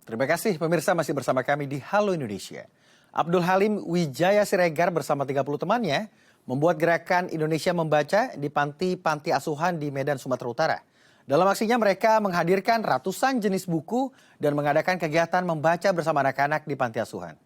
Terima kasih pemirsa masih bersama kami di Halo Indonesia. Abdul Halim Wijaya Siregar bersama 30 temannya membuat gerakan Indonesia Membaca di panti-panti asuhan di Medan, Sumatera Utara. Dalam aksinya mereka menghadirkan ratusan jenis buku dan mengadakan kegiatan membaca bersama anak-anak di panti asuhan.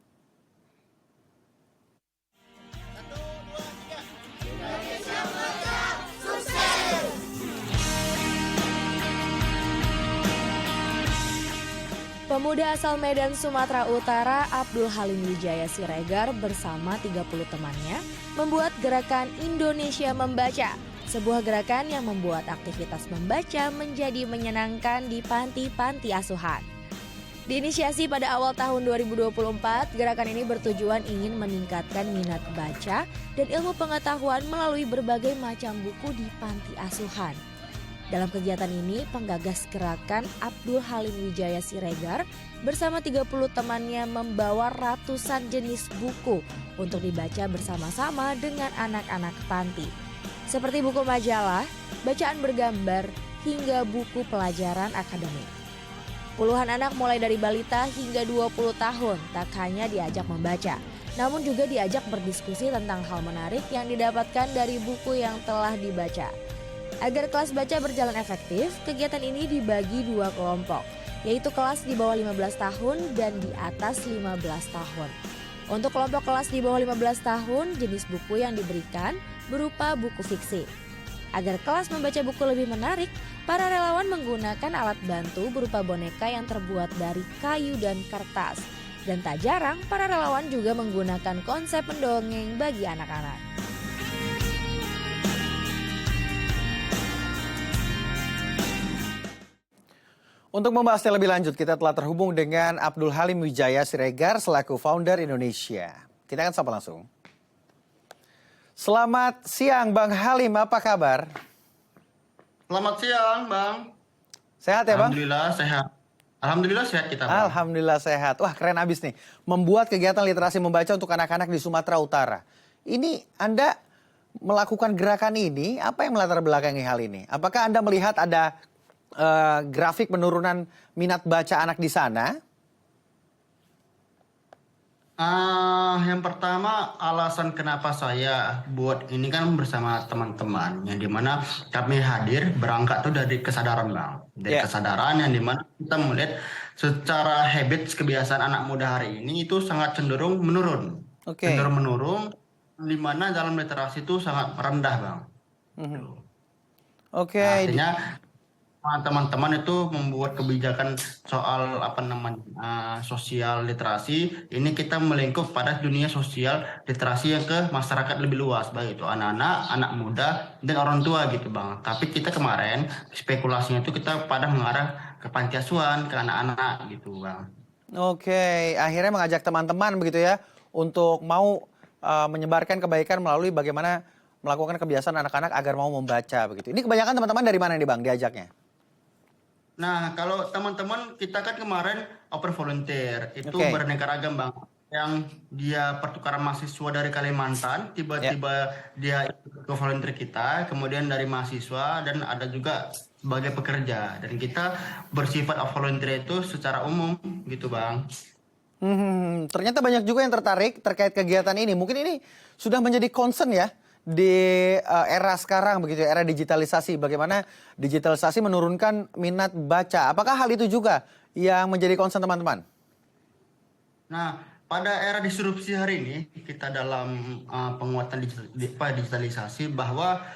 Pemuda asal Medan, Sumatera Utara, Abdul Halim Wijaya Siregar bersama 30 temannya membuat gerakan Indonesia Membaca. Sebuah gerakan yang membuat aktivitas membaca menjadi menyenangkan di panti-panti asuhan. Diinisiasi pada awal tahun 2024, gerakan ini bertujuan ingin meningkatkan minat baca dan ilmu pengetahuan melalui berbagai macam buku di panti asuhan. Dalam kegiatan ini, penggagas gerakan Abdul Halim Wijaya Siregar bersama 30 temannya membawa ratusan jenis buku untuk dibaca bersama-sama dengan anak-anak panti. Seperti buku majalah, bacaan bergambar, hingga buku pelajaran akademik. Puluhan anak mulai dari balita hingga 20 tahun tak hanya diajak membaca, namun juga diajak berdiskusi tentang hal menarik yang didapatkan dari buku yang telah dibaca. Agar kelas baca berjalan efektif, kegiatan ini dibagi dua kelompok, yaitu kelas di bawah 15 tahun dan di atas 15 tahun. Untuk kelompok kelas di bawah 15 tahun, jenis buku yang diberikan berupa buku fiksi. Agar kelas membaca buku lebih menarik, para relawan menggunakan alat bantu berupa boneka yang terbuat dari kayu dan kertas. Dan tak jarang, para relawan juga menggunakan konsep mendongeng bagi anak-anak. Untuk membahasnya lebih lanjut, kita telah terhubung dengan Abdul Halim Wijaya Siregar selaku founder Indonesia. Kita akan sapa langsung. Selamat siang Bang Halim, apa kabar? Selamat siang Bang. Sehat ya Bang? Alhamdulillah sehat. Alhamdulillah sehat kita Bang. Alhamdulillah sehat. Wah keren abis nih. Membuat kegiatan literasi membaca untuk anak-anak di Sumatera Utara. Ini Anda melakukan gerakan ini, apa yang melatar belakangi hal ini? Apakah Anda melihat ada grafik penurunan minat baca anak di sana? Yang pertama alasan kenapa saya buat ini kan bersama teman-teman yang dimana kami hadir berangkat tuh dari kesadaran Bang. Dari kesadaran yang dimana kita melihat secara habits kebiasaan anak muda hari ini itu sangat cenderung menurun. Cenderung menurun dimana dalam literasi itu sangat rendah Bang. Artinya teman-teman itu membuat kebijakan soal sosial literasi. Ini kita melingkup pada dunia sosial literasi yang ke masyarakat lebih luas, baik itu anak-anak, anak muda, dan orang tua gitu Bang. Tapi kita kemarin spekulasinya itu kita pada mengarah ke panti asuhan, ke anak-anak gitu Bang. Akhirnya mengajak teman-teman begitu ya untuk mau menyebarkan kebaikan melalui bagaimana melakukan kebiasaan anak-anak agar mau membaca begitu. Ini kebanyakan teman-teman dari mana nih Bang diajaknya? Nah, kalau teman-teman kita kan kemarin open volunteer itu beraneka ragam Bang. Yang dia pertukaran mahasiswa dari Kalimantan, tiba-tiba dia ikut ke volunteer kita, kemudian dari mahasiswa dan ada juga sebagai pekerja. Dan kita bersifat volunteer itu secara umum gitu Bang. Ternyata banyak juga yang tertarik terkait kegiatan ini. Mungkin ini sudah menjadi concern ya di era sekarang begitu, era digitalisasi. Bagaimana digitalisasi menurunkan minat baca? Apakah hal itu juga yang menjadi concern teman-teman? Nah, pada era disrupsi hari ini kita dalam penguatan digitalisasi bahwa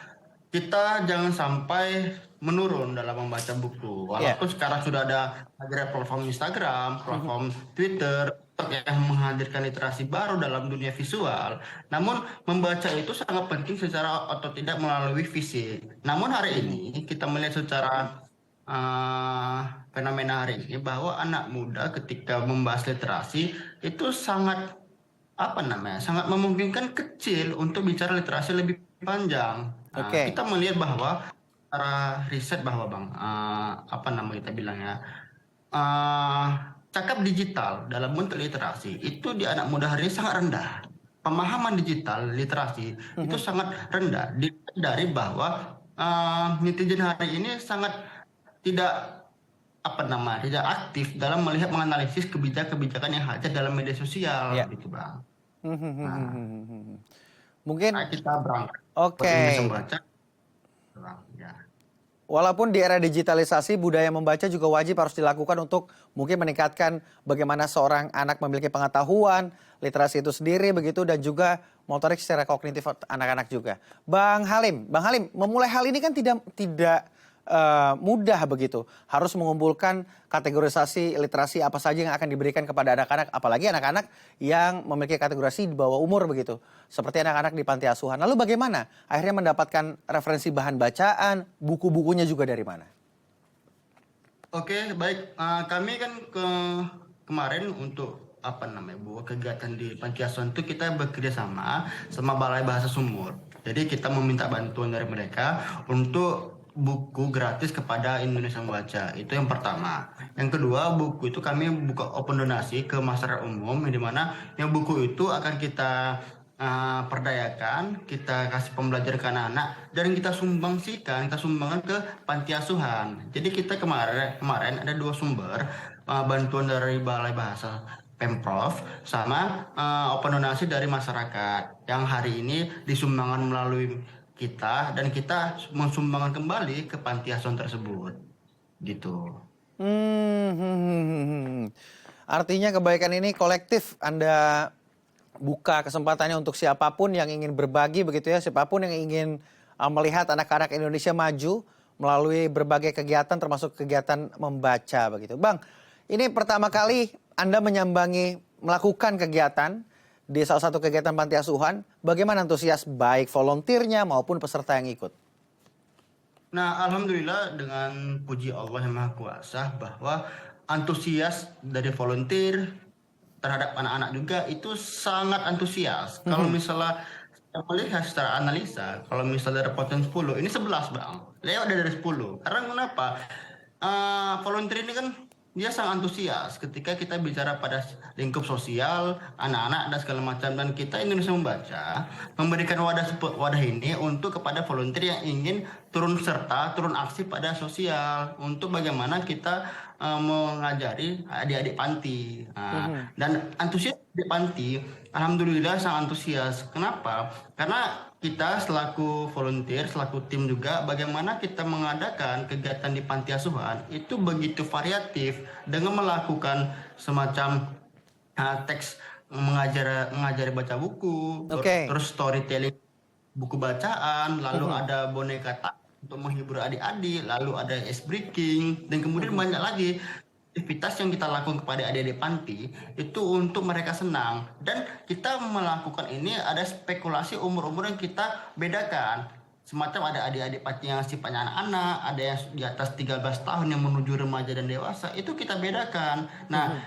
kita jangan sampai menurun dalam membaca buku. Walaupun sekarang sudah ada platform Instagram, platform Twitter yang menghadirkan literasi baru dalam dunia visual. Namun membaca itu sangat penting secara atau tidak melalui fisik. Namun hari ini kita melihat secara fenomena hari ini bahwa anak muda ketika membahas literasi itu sangat sangat memungkinkan kecil untuk bicara literasi lebih panjang. Kita melihat bahwa secara riset bahwa Bang, kita bilangnya cakap digital dalam bentuk literasi itu di anak muda hari ini sangat rendah. Pemahaman digital literasi itu sangat rendah. Dari bahwa netizen hari ini sangat tidak tidak aktif dalam melihat menganalisis kebijakan-kebijakan yang hadir dalam media sosial Ya. gitu Bang. Nah, Mungkin kita berangkat oke. Indonesia membaca Bang. Ya. Walaupun di era digitalisasi, budaya membaca juga wajib harus dilakukan untuk mungkin meningkatkan bagaimana seorang anak memiliki pengetahuan, literasi itu sendiri begitu, dan juga motorik secara kognitif anak-anak juga. Bang Halim, memulai hal ini kan tidak mudah begitu. Harus mengumpulkan kategorisasi literasi apa saja yang akan diberikan kepada anak-anak, apalagi anak-anak yang memiliki kategorisasi di bawah umur begitu. Seperti anak-anak di panti asuhan. Lalu bagaimana akhirnya mendapatkan referensi bahan bacaan, buku-bukunya juga dari mana? Oke, baik. Kami kan kemarin untuk buat kegiatan di panti asuhan itu kita bekerja sama Balai Bahasa Sumur. Jadi kita meminta bantuan dari mereka untuk buku gratis kepada Indonesia Membaca. Itu yang pertama. Yang kedua, buku itu kami buka open donasi ke masyarakat umum, di mana yang buku itu akan kita perdayakan, kita kasih pembelajaran ke anak-anak, dan kita sumbangkan ke panti asuhan. Jadi kita kemarin ada 2 sumber bantuan dari Balai Bahasa Pemprov sama open donasi dari masyarakat yang hari ini disumbangkan melalui kita, dan kita mensumbangkan kembali ke panti asuhan tersebut gitu. Artinya kebaikan ini kolektif, Anda buka kesempatannya untuk siapapun yang ingin berbagi begitu ya, siapapun yang ingin melihat anak-anak Indonesia maju melalui berbagai kegiatan termasuk kegiatan membaca begitu. Bang, ini pertama kali Anda melakukan kegiatan di salah satu kegiatan panti asuhan, bagaimana antusias baik volunteernya maupun peserta yang ikut? Nah, alhamdulillah dengan puji Allah yang Maha Kuasa bahwa antusias dari volunteer terhadap anak-anak juga itu sangat antusias. Kalau misalnya kita melihat secara analisa, kalau misalnya dari potensi 10, ini 11 Bang. Lewat dari 10. Karena kenapa? Volunteer ini kan dia sangat antusias ketika kita bicara pada lingkup sosial, anak-anak dan segala macam, dan kita Indonesia Membaca memberikan wadah ini untuk kepada volunteer yang ingin turun aksi pada sosial untuk bagaimana kita mengajari adik-adik panti. Dan antusias di panti, alhamdulillah sangat antusias. Kenapa? Karena kita selaku volunteer, selaku tim juga, bagaimana kita mengadakan kegiatan di panti asuhan itu begitu variatif dengan melakukan semacam teks mengajari baca buku, terus storytelling buku bacaan, lalu ada boneka untuk menghibur adik-adik, lalu ada ice breaking, dan kemudian banyak lagi aktivitas yang kita lakukan kepada adik-adik panti itu untuk mereka senang. Dan kita melakukan ini ada spekulasi umur-umur yang kita bedakan. Semacam ada adik-adik panti yang sifatnya anak-anak, ada yang di atas 13 tahun yang menuju remaja dan dewasa, itu kita bedakan. Nah,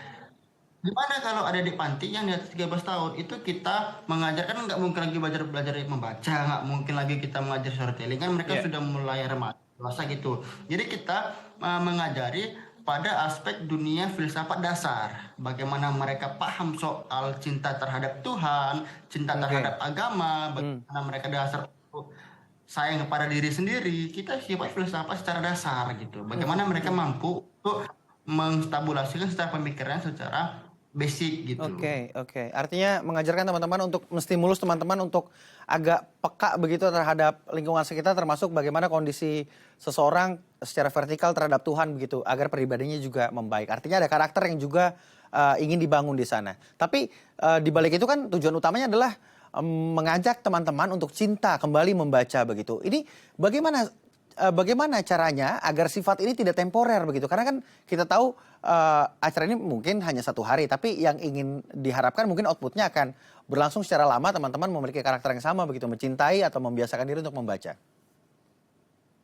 gimana kalau ada di panti yang di atas 13 tahun itu kita mengajarkan, nggak mungkin lagi belajar membaca, nggak mungkin lagi kita mengajar storytelling, kan mereka sudah mulai remaja dewasa gitu. Jadi kita mengajari pada aspek dunia filsafat dasar, bagaimana mereka paham soal cinta terhadap Tuhan, cinta terhadap agama, bagaimana mereka dasar sayang kepada diri sendiri. Kita sifat filsafat secara dasar gitu. Bagaimana mereka mampu untuk menstabulasikan secara pemikiran secara basic gitu. Oke. Artinya mengajarkan teman-teman untuk menstimulus teman-teman untuk agak peka begitu terhadap lingkungan sekitar, termasuk bagaimana kondisi seseorang secara vertikal terhadap Tuhan begitu, agar pribadinya juga membaik. Artinya ada karakter yang juga ingin dibangun di sana. Tapi di balik itu kan tujuan utamanya adalah mengajak teman-teman untuk cinta kembali membaca begitu. Ini bagaimana caranya agar sifat ini tidak temporer begitu? Karena kan kita tahu acara ini mungkin hanya 1 hari, tapi yang ingin diharapkan mungkin outputnya akan berlangsung secara lama, teman-teman memiliki karakter yang sama begitu, mencintai atau membiasakan diri untuk membaca.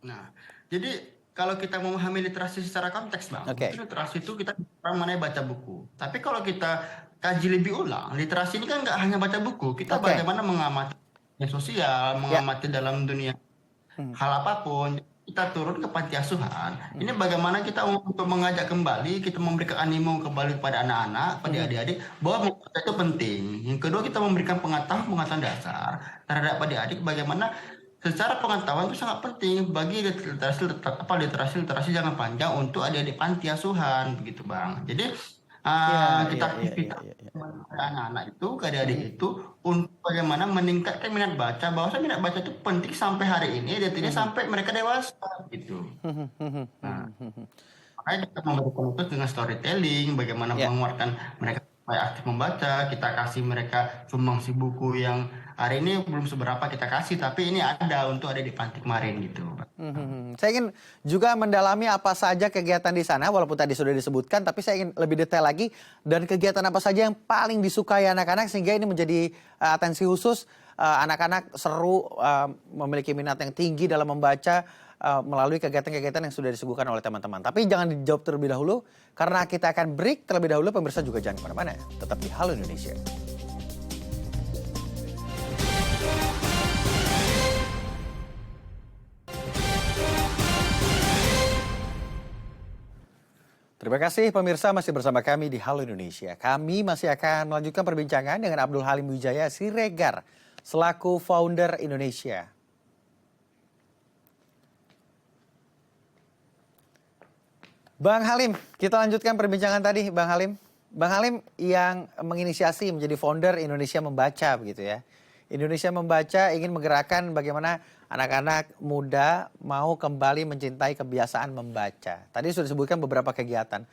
Nah, jadi kalau kita memahami literasi secara konteks Bang, literasi itu kita mengenai baca buku. Tapi kalau kita kaji lebih ulang, literasi ini kan nggak hanya baca buku, kita bagaimana mengamati media sosial, mengamati dalam dunia hal apapun. Kita turun ke panti asuhan. Ini bagaimana kita untuk mengajak kembali, kita memberikan animo kembali kepada anak-anak, pada adik-adik, bahwa membaca itu penting. Yang kedua, kita memberikan pengetahuan dasar terhadap adik-adik, bagaimana secara pengetahuan itu sangat penting bagi literasi jangka panjang untuk adik-adik panti asuhan begitu Bang. Jadi Iya, kita iya, iya, iya, aktivitas iya, iya. anak-anak itu ke adik-adik Mhm, itu untuk bagaimana meningkatkan minat baca. Bahwa minat baca itu penting sampai hari ini dan tidak mhm. sampai mereka dewasa gitu. Mhm, mhm, Nah, mhm, mhm. makanya kita memberikan itu dengan storytelling, bagaimana Ya. menguatkan mereka supaya aktif membaca. Kita kasih mereka sumbangsi buku yang hari ini belum seberapa kita kasih, tapi ini ada untuk ada di panti kemarin gitu. Mhm. Saya ingin juga mendalami apa saja kegiatan di sana, walaupun tadi sudah disebutkan, tapi saya ingin lebih detail lagi dan kegiatan apa saja yang paling disukai anak-anak sehingga ini menjadi atensi khusus anak-anak seru, memiliki minat yang tinggi dalam membaca melalui kegiatan-kegiatan yang sudah disuguhkan oleh teman-teman. Tapi jangan dijawab terlebih dahulu karena kita akan break terlebih dahulu. Pemirsa juga jangan kemana-mana, tetap di Halo Indonesia. Terima kasih pemirsa masih bersama kami di Halo Indonesia. Kami masih akan melanjutkan perbincangan dengan Abdul Halim Wijaya Siregar selaku founder Indonesia. Bang Halim, kita lanjutkan perbincangan tadi, Bang Halim. Bang Halim yang menginisiasi menjadi founder Indonesia Membaca begitu ya. Indonesia Membaca ingin menggerakkan bagaimana anak-anak muda mau kembali mencintai kebiasaan membaca. Tadi sudah disebutkan beberapa kegiatan.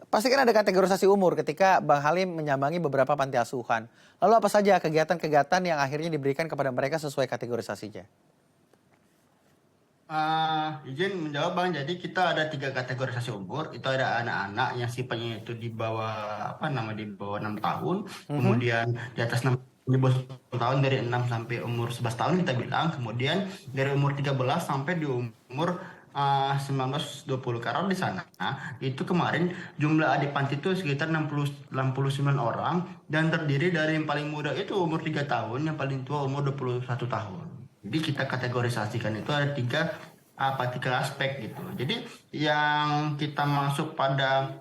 Pasti kan ada kategorisasi umur ketika Bang Halim menyambangi beberapa panti asuhan. Lalu apa saja kegiatan-kegiatan yang akhirnya diberikan kepada mereka sesuai kategorisasinya? Izin menjawab Bang, jadi kita ada 3 kategorisasi umur. Itu ada anak-anak yang sifatnya itu di bawah di bawah 6 tahun, Mhm. kemudian di atas 6 di bawah 10 tahun dari 6 sampai umur 11 tahun kita bilang, kemudian dari umur 13 sampai di umur 19-20. Karena di sana itu kemarin jumlah adik panti itu sekitar 69 orang dan terdiri dari yang paling muda itu umur 3 tahun, yang paling tua umur 21 tahun. Jadi kita kategorisasikan itu ada tiga aspek gitu. Jadi yang kita masuk pada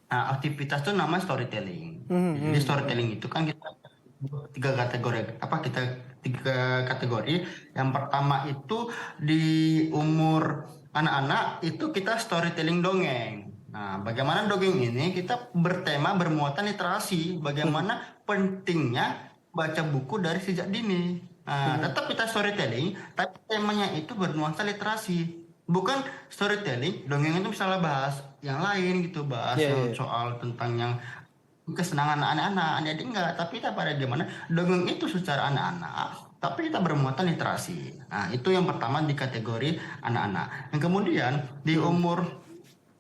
aktivitas itu namanya storytelling. Mhm, Jadi mhm, mhm. storytelling itu kan kita tiga kategori kita tiga kategori. Yang pertama itu di umur anak-anak itu kita storytelling dongeng. Nah, bagaimana dongeng ini kita bermuatan literasi, Mhm, bagaimana pentingnya baca buku dari sejak dini. Nah, mhm. tetap kita storytelling, tapi temanya itu bernuansa literasi. Bukan storytelling, dongeng itu misalnya bahas yang lain gitu, bahas Iya, iya, yang iya. soal tentang yang kesenangan anak-anak, adik-adik enggak, tapi kita pada gimana dongeng itu secara anak-anak, tapi kita bermuatan literasi. Nah, itu yang pertama di kategori anak-anak. Yang kemudian di Mhm. umur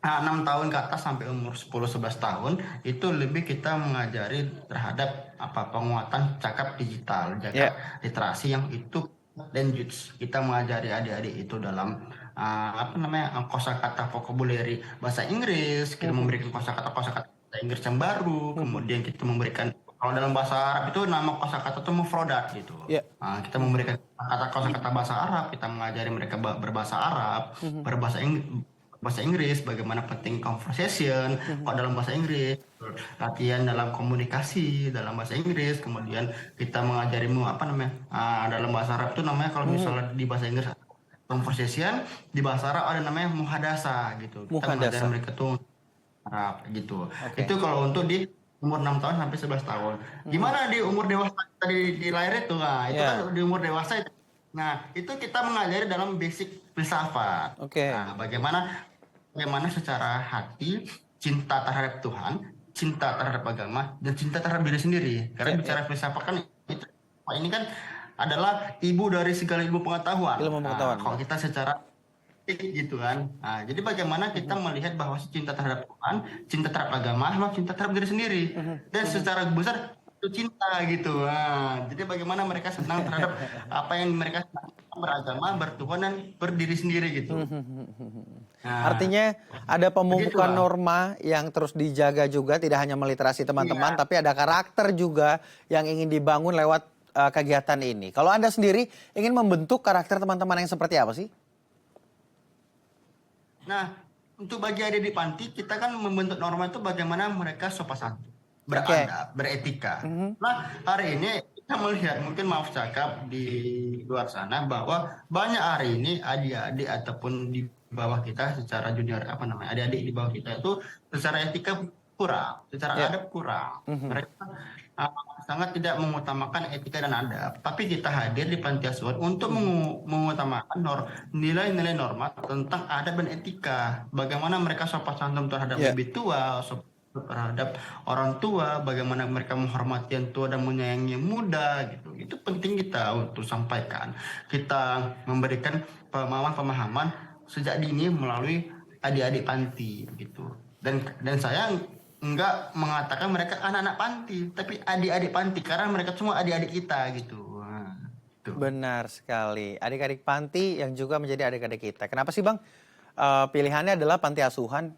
6 tahun ke atas sampai umur 10-11 tahun itu lebih kita mengajari terhadap penguatan cakap digital, Ya. cakap literasi yang itu language. Kita mengajari adik-adik itu dalam kosakata vocabulary bahasa Inggris, kita Mhm, memberikan kosakata-kosakata bahasa Inggris yang baru, mhm. kemudian kita memberikan kalau dalam bahasa Arab itu nama kosakata itu mufrodat gitu. Ya. Kita Mhm, memberikan kosakata bahasa Arab, kita mengajari mereka berbahasa Arab, mhm, bahasa Inggris, bagaimana penting conversation, mhm. kok dalam bahasa Inggris, latihan dalam komunikasi dalam bahasa Inggris, kemudian kita mengajarimu dalam bahasa Arab itu namanya kalau Mhm. misalnya di bahasa Inggris conversation, di bahasa Arab ada namanya muhadasa gitu. Kita mengajari Muhadasa. mereka tuh Arab gitu. Itu Oke. kalau untuk di umur 6 tahun sampai 11 tahun. Mhm. Gimana di umur dewasa tadi di lahir itu? Nah, itu kan Ya. di umur dewasa itu. Nah, itu kita mengajari dalam basic filsafat. Oke. Nah, bagaimana secara hati cinta terhadap Tuhan, cinta terhadap agama, dan cinta terhadap diri sendiri. Karena Ya, ya. bicara filsafat kan itu ini kan adalah ibu dari segala ilmu pengetahuan. Ilmu Nah, pengetahuan, kalau benar. kita secara gitu kan. Nah, jadi bagaimana kita Mhm, melihat bahwa cinta terhadap Tuhan, cinta terhadap agama, sama cinta terhadap diri sendiri. mhm, Dan mhm. secara besar itu cinta gitu. Nah, jadi bagaimana mereka senang terhadap apa yang mereka senang beragama, bertuhan dan berdiri sendiri gitu. Nah, Artinya ada begitu pemupukan Bang. norma yang terus dijaga juga, tidak hanya meliterasi teman-teman, Iya. tapi ada karakter juga yang ingin dibangun lewat kegiatan ini. Kalau Anda sendiri ingin membentuk karakter teman-teman yang seperti apa sih? Nah, untuk bagi adik di panti, kita kan membentuk norma itu bagaimana mereka sopan santun, Oke. beradab, beretika. Mhm, Nah, hari ini kita melihat, mungkin maaf cakap di luar sana, bahwa banyak hari ini adik-adik ataupun di bawah kita secara junior, apa namanya, adik-adik di bawah kita itu secara etika kurang, secara Ya. adab kurang. Mereka sangat tidak mengutamakan etika dan adab. Tapi kita hadir di panti asuhan untuk mengutamakan nilai-nilai norma tentang adab dan etika. Bagaimana mereka sopan santun terhadap Ya. lebih tua, sopan terhadap orang tua, bagaimana mereka menghormati yang tua dan menyayangi yang muda gitu. Itu penting kita untuk sampaikan. Kita memberikan pemahaman-pemahaman sejak dini melalui adik-adik panti gitu. Dan saya enggak mengatakan mereka anak-anak panti, tapi adik-adik panti karena mereka semua adik-adik kita gitu. Nah, gitu. Benar sekali. Adik-adik panti yang juga menjadi adik-adik kita. Kenapa sih Bang pilihannya adalah panti asuhan?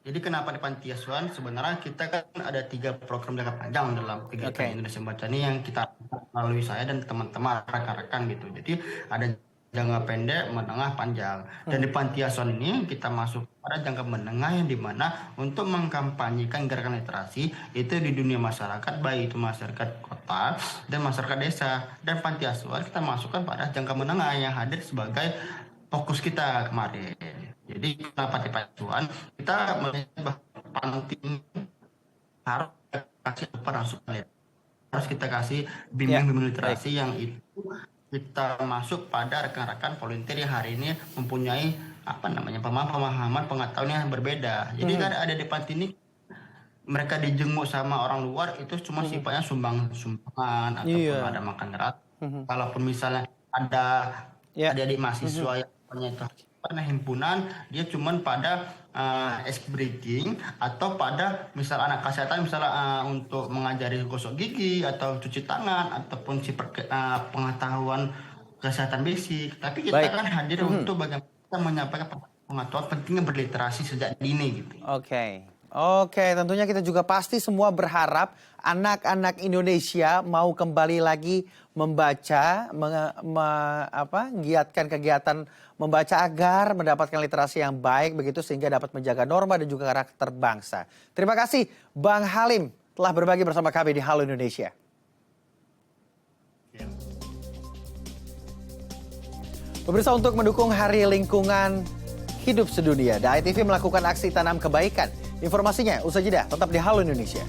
Jadi kenapa di panti asuhan? Sebenarnya kita kan ada 3 program jangka panjang dalam kegiatan Indonesia Membaca ini yang kita melalui saya dan teman-teman rekan-rekan gitu. Jadi ada jangka pendek, menengah, panjang. Dan di panti asuhan ini kita masuk pada jangka menengah yang dimana untuk mengkampanyekan gerakan literasi itu di dunia masyarakat, baik itu masyarakat kota dan masyarakat desa. Dan panti asuhan kita masukkan pada jangka menengah yang hadir sebagai fokus kita kemarin. Jadi kenapa di panti asuhan kita melihat bahwa panti ini harus kasih asupan, harus kita kasih bimbing literasi yang itu kita masuk pada rekan-rekan volunteer yang hari ini mempunyai pemahaman pengetahuan yang berbeda. Jadi kan ada di panti ini mereka dijenguk sama orang luar itu cuma sifatnya sumbangan ataupun ada makan gratis. Kalaupun misalnya ada adik-adik mahasiswa yang punya itu himpunan, dia cuma pada ice breaking atau pada misal anak kesehatan misalnya untuk mengajari gosok gigi atau cuci tangan ataupun pengetahuan kesehatan basic. Tapi kita kan hadir untuk bagaimana kita menyampaikan pengetahuan pentingnya berliterasi sejak dini gitu. Oke, tentunya kita juga pasti semua berharap anak-anak Indonesia mau kembali lagi membaca, giatkan kegiatan membaca agar mendapatkan literasi yang baik begitu sehingga dapat menjaga norma dan juga karakter bangsa. Terima kasih Bang Halim telah berbagi bersama kami di Halo Indonesia. Pemirsa, untuk mendukung Hari Lingkungan Hidup Sedunia, DAI TV melakukan aksi tanam kebaikan. Informasinya usai jeda, tetap di Halo Indonesia.